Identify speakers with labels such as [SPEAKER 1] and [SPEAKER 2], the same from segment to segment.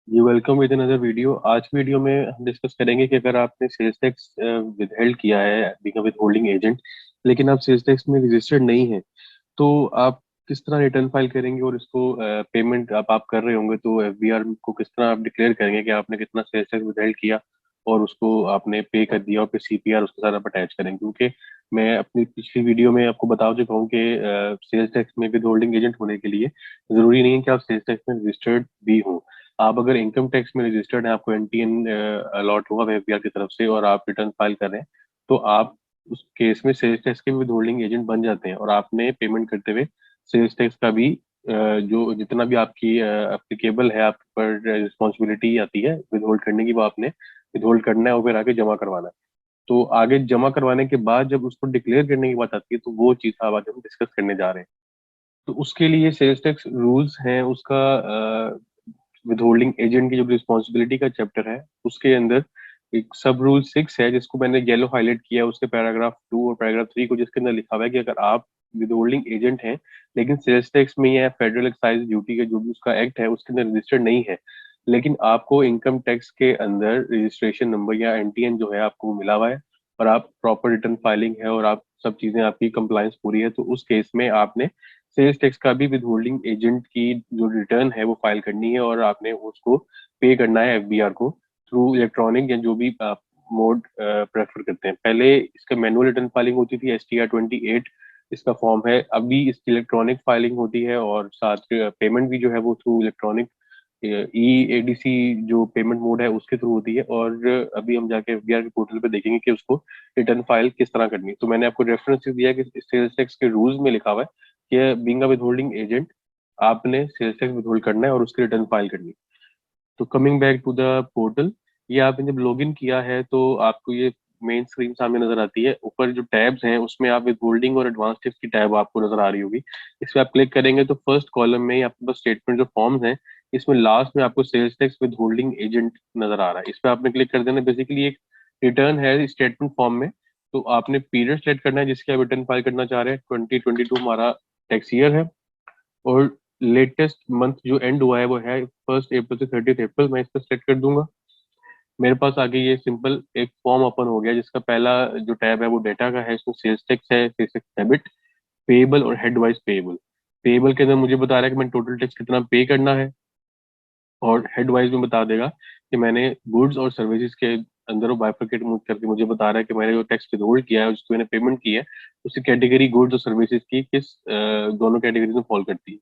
[SPEAKER 1] Ji welcome with another video. आज की video में हम डिस्कस करेंगे कि अगर आपने सेल्स टैक्स विदहेल्ड किया है being a with holding agent, लेकिन आप सेल्स टैक्स में रजिस्टर्ड नहीं है, तो आप किस तरह रिटर्न फाइल करेंगे और इसको पेमेंट आप कर रहे होंगे तो एफबीआर को किस तरह आप डिक्लेयर करेंगे कि आपने कितना सेल्स टैक्स विदहेल्ड किया और उसको आपने पे कर दिया और फिर सीपीआर उसके साथ आप अटैच करेंगे। क्योंकि मैं अपनी पिछली वीडियो में आपको बता चुका हूँ कि सेल्स टैक्स में विद होल्डिंग एजेंट होने के लिए जरूरी नहीं है कि आप सेल्स टैक्स में रजिस्टर्ड भी हों। आप अगर इनकम टैक्स में रजिस्टर्ड हैं, आपको एनटीएन अलॉट हुआ एफबीआर की तरफ से और आप रिटर्न फाइल कर रहे हैं, तो आप उस केस में सेल्स टैक्स के भी विद होल्डिंग एजेंट बन जाते हैं और आपने पेमेंट करते हुए सेल्स टैक्स का भी जो जितना भी आपकी एप्लीकेबल है, आप पर रिस्पॉन्सिबिलिटी आती है विद होल्ड करने की, वो आपने विद होल्ड करना है और फिर आगे जमा करवाना है। तो आगे जमा करवाने के बाद जब उसको डिक्लेयर करने की बात आती है, तो वो चीज़ अब आज हम डिस्कस करने जा रहे हैं। तो उसके लिए सेल्स टैक्स रूल्स हैं, उसका विद होल्डिंग एजेंट की जो रिस्पॉन्सिबिलिटी का चैप्टर है उसके अंदर एक सब रूल 6 है, जिसको मैंने येलो हाईलाइट किया है, उसके पैराग्राफ 2 और पैराग्राफ 3 को, जिसके अंदर लिखा हुआ है कि अगर आप विद होल्डिंग एजेंट हैं लेकिन सेल्स टैक्स में या फेडरल एक्साइज ड्यूटी का जो भी उसका एक्ट है उसके अंदर रजिस्टर्ड नहीं है, लेकिन आपको इनकम टैक्स के अंदर रजिस्ट्रेशन नंबर या एनटीएन जो है आपको मिला हुआ है और आप प्रॉपर रिटर्न फाइलिंग है और आप सब चीजें आपकी कंप्लायंस पूरी है, तो उस केस में आपने सेल्स टैक्स का भी विद होल्डिंग एजेंट की जो रिटर्न है वो फाइल करनी है और आपने उसको पे करना है एफबीआर को थ्रू इलेक्ट्रॉनिक या जो भी आप मोड प्रेफर करते हैं। पहले इसका मैनुअल रिटर्न फाइलिंग होती थी, STR 28 इसका फॉर्म है। अभी इसकी इलेक्ट्रॉनिक फाइलिंग होती है और साथ पेमेंट भी जो है वो थ्रू इलेक्ट्रॉनिक EADC जो पेमेंट मोड है उसके थ्रू होती है। और अभी हम जाके एफबीआर के पोर्टल पे देखेंगे कि उसको रिटर्न फाइल किस तरह करनी है। तो मैंने आपको रेफरेंस दिया कि सेल्स टैक्स के रूल्स में लिखा हुआ है कि बीइंग अ विदहोल्डिंग एजेंट आपने सेल्स टैक्स विदहोल्ड करना है और उसकी रिटर्न फाइल करनी है। तो coming back to the portal, ये आपने जब लॉगिन किया है तो आपको ये मेन स्क्रीन सामने नजर आती है। ऊपर जो टैब्स हैं उसमें आप विद होल्डिंग और एडवांस टिप्स की टैब आपको नजर आ रही होगी। इस पे आप क्लिक करेंगे तो फर्स्ट कॉलम में आपके पास स्टेटमेंट जो फॉर्म्स हैं, इसमें लास्ट में आपको sales tax withholding agent नजर आ रहा है। इस पे आपने क्लिक कर देना। बेसिकली एक रिटर्न है स्टेटमेंट फॉर्म में, तो आपने पीरियड सेलेक्ट करना है जिसकी आप रिटर्न फाइल करना चाह रहे हैं। 2022 हमारा टैक्स ईयर है और लेटेस्ट मंथ जो एंड हुआ है वो है 1 अप्रैल से 30 अप्रैल। मैं इस पर सेलेक्ट कर दूंगा। मेरे पास आगे ये सिंपल एक फॉर्म ओपन हो गया जिसका पहला जो टैब है वो डेटा का है। इसमें सेल्स टैक्स है, सेल्स टैक्स डेबिट, पेएबल और हेड वाइज पेएबल। पेएबल के अंदर मुझे बता रहा है कि मैंने टोटल टैक्स कितना पे करना है और हेड वाइज में बता देगा कि मैंने गुड्स और सर्विसेज के अंदर वो बाइफरकेट करके मुझे बता रहा है कि मैंने जो टैक्स विथहोल्ड किया है, जिसको मैंने पेमेंट की है, उसकी कैटेगरी गुड्स और सर्विसेज की किस दोनों कैटेगरीज में फॉल करती है।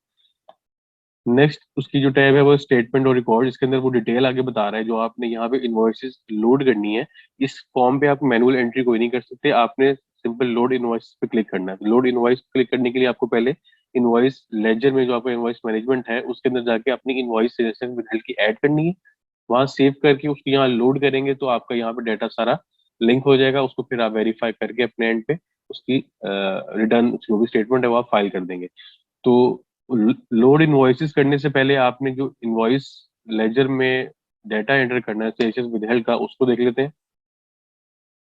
[SPEAKER 1] नेक्स्ट उसकी जो टैब है वो स्टेटमेंट और रिकॉर्ड, इसके अंदर वो डिटेल आगे बता रहा है जो आपने यहाँ पे इनवॉइसेस लोड करनी है। इस फॉर्म पे आप मैनुअल एंट्री कोई नहीं कर सकते, आपने सिंपल लोड इनवॉइस पे क्लिक करना है। लोड इनवॉइस क्लिक करने के लिए आपको पहले इनवॉइस लेजर में जो आपका इनवॉइस मैनेजमेंट है उसके अंदर जाके अपनी इनवॉइस विद की ऐड करनी है। वहां सेव करके उसको यहाँ लोड करेंगे तो आपका यहाँ पे डाटा सारा लिंक हो जाएगा। उसको फिर आप वेरीफाई करके अपने एंड पे उसकी रिटर्न जो भी स्टेटमेंट है वो आप फाइल कर देंगे। तो लोड इनवॉइसेस करने से पहले आपने जो इनवॉइस लेजर में डाटा एंटर करना है सेल्स विद का, उसको देख लेते हैं।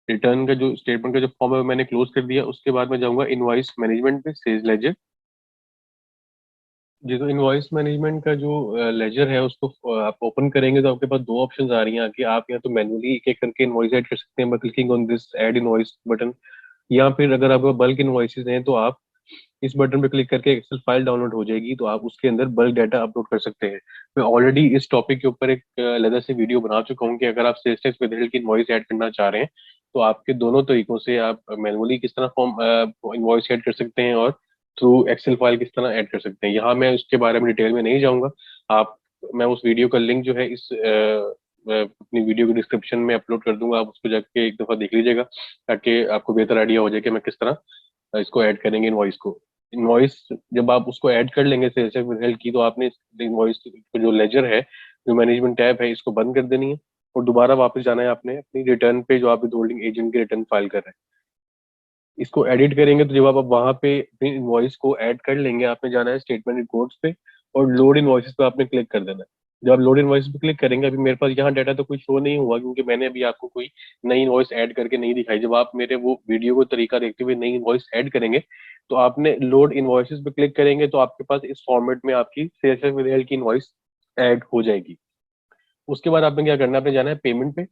[SPEAKER 1] रिटर्न का जो स्टेटमेंट का जो फॉर्म है वो मैंने क्लोज कर दिया। उसके बाद मैं जाऊंगा इनवॉइस मैनेजमेंट पे, सेल्स लेजर। जी, तो इनवॉइस मैनेजमेंट का जो लेजर है उसको आप ओपन करेंगे तो आपके पास दो ऑप्शंस आ रही हैं कि आप या तो मैनुअली एक एक करके इनवॉइस ऐड कर सकते हैं by clicking on this add invoice button, या फिर अगर आपका बल्क इनवॉइसेस हैं तो आप इस बटन पे क्लिक करके एक्सेल फाइल डाउनलोड हो जाएगी, तो आप उसके अंदर बल्क डाटा अपलोड कर सकते हैं। मैं ऑलरेडी इस टॉपिक के ऊपर एक अलग से वीडियो बना चुका हूँ कि अगर आप सेल्स टैक्स विद की इनवॉइस ऐड करना चाह रहे हैं तो आपके दोनों तरीकों से आप मैनुअली किस तरह फॉर्म इनवॉइस ऐड कर सकते हैं और थ्रू एक्सेल फाइल किस तरह ऐड कर सकते हैं। यहाँ मैं उसके बारे में डिटेल में नहीं जाऊँगा। आप मैं उस वीडियो का लिंक जो है इस अपनी वीडियो के डिस्क्रिप्शन में अपलोड कर दूंगा, आप उसको जाके एक दफा देख लीजिएगा ताकि आपको बेहतर आइडिया हो जाए कि मैं किस तरह इसको ऐड करेंगे इनवॉइस को। इनवॉइस जब आप उसको ऐड कर लेंगे सेल्स विद हेल्प की, तो आपने इनवॉइस जो लेजर है, जो मैनेजमेंट टैब है, इसको बंद कर देनी है और दोबारा वापस जाना है आपने अपनी रिटर्न पे जो आप विद होल्डिंग एजेंट की रिटर्न फाइल कर रहे हैं। इसको एडिट करेंगे तो जब आप वहां पे अपनी इनवॉइस को ऐड कर लेंगे, आपने जाना है स्टेटमेंट रिकॉर्ड्स पे और लोड इनवॉइसेस पे आपने क्लिक कर देना है। जब आप लोड इनवॉइस पे क्लिक करेंगे, अभी मेरे पास यहाँ डाटा तो कुछ शो नहीं हुआ क्योंकि मैंने अभी आपको कोई नई इनवॉइस ऐड करके नहीं दिखाई। जब आप मेरे वो वीडियो को तरीका देखते हुए नई इनवॉइस ऐड करेंगे तो आपने लोड इनवॉइसेस पे क्लिक करेंगे तो आपके पास इस फॉर्मेट में आपकी सेल्स विद की इनवॉइस ऐड हो जाएगी। उसके बाद आपने क्या करना है, आपने जाना है पेमेंट पे।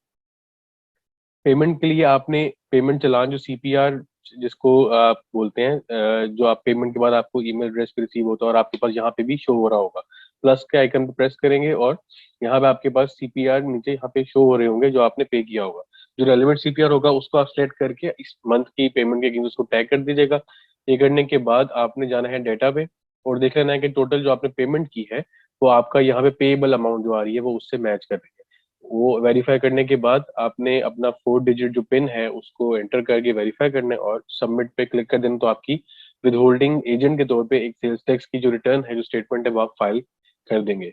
[SPEAKER 1] पेमेंट के लिए आपने पेमेंट चलान जो सीपीआर जिसको आप बोलते हैं, जो आप पेमेंट के बाद आपको ईमेल एड्रेस पे रिसीव होता है और आपके पास यहाँ पे भी शो हो रहा होगा, प्लस के आइकन पे प्रेस करेंगे और यहाँ पे आपके पास सीपीआर नीचे यहाँ पे शो हो रहे होंगे जो आपने पे किया होगा। जो रेलिवेंट सीपीआर होगा उसको आप सेलेक्ट करके इस मंथ की पेमेंट के अगेंस्ट उसको टैग कर दीजिएगा। ये करने के बाद आपने जाना है डेटा पे और देख लेना है कि टोटल जो आपने पेमेंट की है वो आपका यहाँ पे पेएबल अमाउंट जो आ रही है वो उससे मैच कर रही है। वो वेरीफाई करने के बाद आपने अपना 4 डिजिट जो पिन है उसको एंटर करके वेरीफाई करना है और सबमिट पे क्लिक कर देना, तो आपकी विद होल्डिंग एजेंट के तौर पे एक सेल्स टैक्स की जो रिटर्न है, जो स्टेटमेंट है, वो आप फाइल कर देंगे।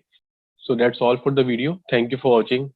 [SPEAKER 1] So that's all for the video. Thank you for watching.